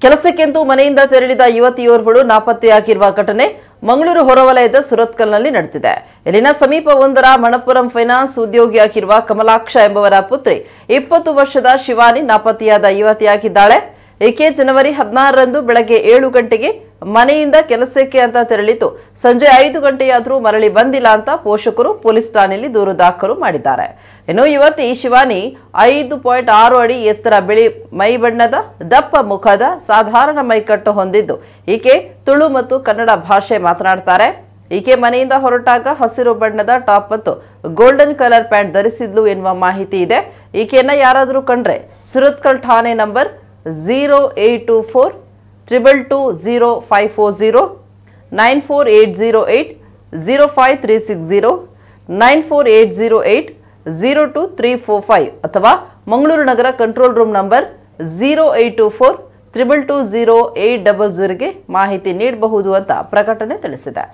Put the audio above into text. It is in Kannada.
ಕೆಲಸಕ್ಕೆಂದು ಮನೆಯಿಂದ ತೆರಳಿದ ಯುವತಿಯೋರ್ವಳು ನಾಪತ್ತೆಯಾಗಿರುವ ಘಟನೆ ಮಂಗಳೂರು ಹೊರವಲಯದ ಸುರತ್ಕಲ್ನಲ್ಲಿ ನಡೆದಿದೆ. ಇಲ್ಲಿನ ಸಮೀಪ ಒಂದರ ಮಣಪುರಂ ಫೈನಾನ್ಸ್ ಉದ್ಯೋಗಿಯಾಗಿರುವ ಕಮಲಾಕ್ಷ ಎಂಬವರ ಪುತ್ರಿ 20 ವರ್ಷದ ಶಿವಾನಿ ನಾಪತ್ತೆಯಾದ ಯುವತಿಯಾಗಿದ್ದಾಳೆ. ಈಕೆ ಜನವರಿ 16ರಂದು ಬೆಳಗ್ಗೆ 7 ಗಂಟೆಗೆ ಮನೆಯಿಂದ ಕೆಲಸಕ್ಕೆ ಅಂತ ತೆರಳಿತು. ಸಂಜೆ 5 ಗಂಟೆಯಾದರೂ ಮರಳಿ ಬಂದಿಲ್ಲ ಅಂತ ಪೋಷಕರು ಪೊಲೀಸ್ ಠಾಣೆಯಲ್ಲಿ ದೂರು ದಾಖಲು ಮಾಡಿದ್ದಾರೆ. ಇನ್ನು ಯುವತಿ ಶಿವಾನಿ 5.6 ಅಡಿ ಎತ್ತರ, ಬಿಳಿ ಮೈ ಬಣ್ಣದ, ದಪ್ಪ ಮುಖದ, ಸಾಧಾರಣ ಮೈಕಟ್ಟು ಹೊಂದಿದ್ದು ಈಕೆ ತುಳು ಮತ್ತು ಕನ್ನಡ ಭಾಷೆ ಮಾತನಾಡ್ತಾರೆ. ಈಕೆ ಮನೆಯಿಂದ ಹೊರಟಾಗ ಹಸಿರು ಬಣ್ಣದ ಟಾಪ್ ಮತ್ತು ಗೋಲ್ಡನ್ ಕಲರ್ ಪ್ಯಾಂಟ್ ಧರಿಸಿದ್ಲು ಎನ್ನುವ ಮಾಹಿತಿ ಇದೆ. ಈಕೆಯನ್ನ ಯಾರಾದರೂ ಕಂಡ್ರೆ ಸುರತ್ಕಲ್ ಠಾಣೆ ನಂಬರ್ 0824 222 0540, 94808 05360, 94808 02345 ಅಥವಾ ಮಂಗಳೂರು ನಗರ ಕಂಟ್ರೋಲ್ ರೂಮ್ ನಂಬರ್ 0824 222 0800 ಗೆ ಮಾಹಿತಿ ನೀಡಬಹುದು ಅಂತ ಪ್ರಕಟಣೆ ತಿಳಿಸಿದೆ.